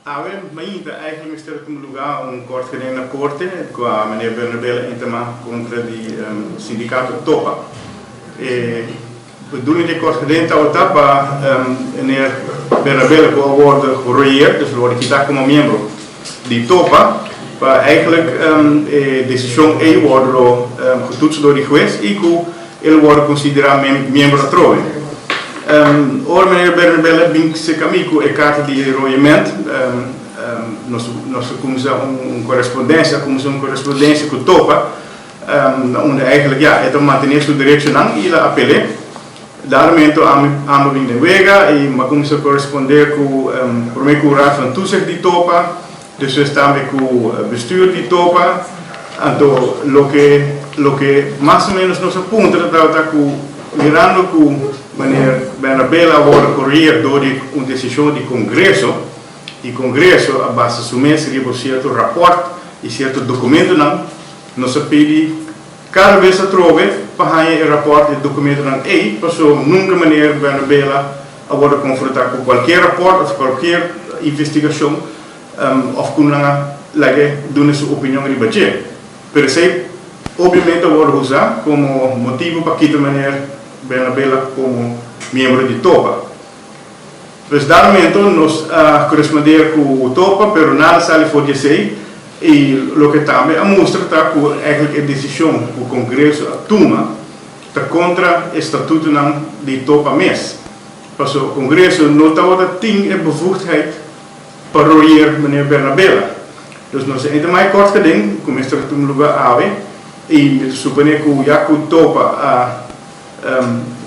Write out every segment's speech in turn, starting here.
Eigenlijk stelt het lugar kort geding akkoord qua meneer Bernabella Intema contra die sindicato Topa. We doen in die kort geding dat meneer Bernabella wordt geroeid, dus wordt hij como membro die Topa. Maar eigenlijk decisão E wordt getoetst door die juez e ele wordt considerado membro trove. Ora meneer Bernabella se caminho e carta de enrolamento. Nós correspondência com Topa, onde eigenlijk het mantener su derecho não ir a apelé. Daarmee amo vindo de Vega e mas começou a corresponder com o raad van toezicht de Topa, dus we staan met het bestuur de Topa. Então lo que mais ou menos nos apunta é que mirando que meneer Bernabella wordt corrigido door uma decisão de Congresso. E Congresso, a base de sumir, recebe certo rapport e certo documento, nós pedimos cada vez a trove para o rapport e documento e passou nunca meneer Bernabella a worden confrontado com qualquer rapport ou qualquer investigação ou com dar sua opinião de budget. Pero sei, obviamente, a worden usar como motivo para quitar meneer Bernabella como membro de Topa. Dus daarmee nós corresponder com o Topa, pero nada sale fora de si e o que também mostra que eigenlijk a decisão que o Congresso toma está contra o estatuto de Topa mesmo. Mas o Congresso não tem a bevoegdheid para roer meneer Bernabella. Dus nós ainda mais kort geding, como este lugar ave e suponho que o Topa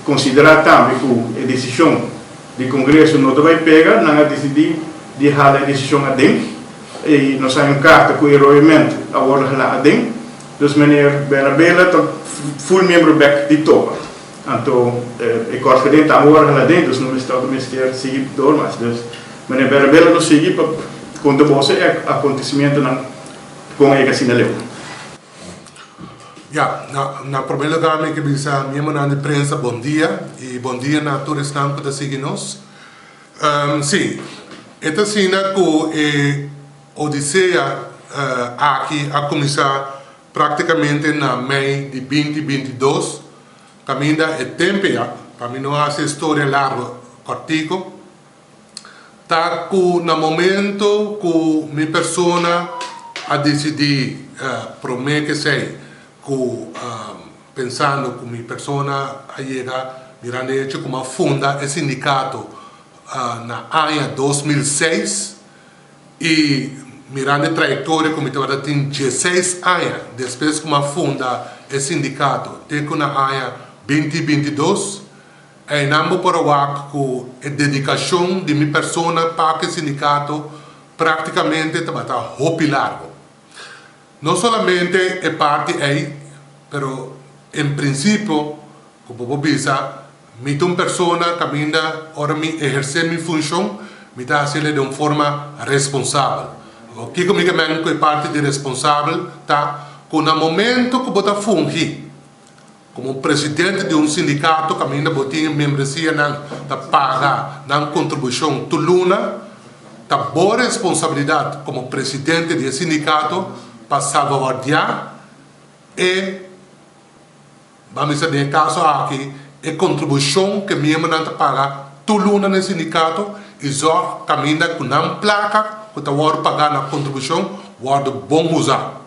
considerar também que a decisão de Congresso não vai pegar, não decidir de dar a decisão a dentro e nós temos carta com o enrolamento a ordem lá a dentro, então meneer Bernabella está full membro back de Topa, então é corte que dentro a ordem lá dentro, então não está o ministério seguir door, mas meneer Bernabella não segue para contribuir a acontecimento com ele assim leu. Ja, na primeiro lugar, me que bisa membro da imprensa, bom dia e bom dia na todos que estão seguindo-nos. Sim, esta cena que a Odisseia aqui a começar praticamente na meio de 2022, caminha é tempo já, para mim não há essa história larga, cortico. Tá que no momento que minha persona a decidir para mim que sei pensando que minha persona chega mirando como funda o sindicato na ano 2006 e mirando a trajetória como estava tem 16 anos depois como funda o sindicato tem que na ano 2022 e não para o que a dedicação de minha persona para o sindicato praticamente estava roupa largo. Não somente é parte aí, pero em princípio, como bisa, uma pessoa caminha ora me exercer minha função, me está fazendo de uma forma responsável. O que comigo mesmo é parte de responsável, tá? Que no momento que você funge como presidente de um sindicato, caminha botinha membresia na paga, na contribuição tuluna, tá boa responsabilidade como presidente de sindicato para salvaguardar e vamos dizer, no caso aqui, a contribuição que mesmo não paga tudo no sindicato e só caminha com uma placa que está pagar na contribuição, guarda bom usar.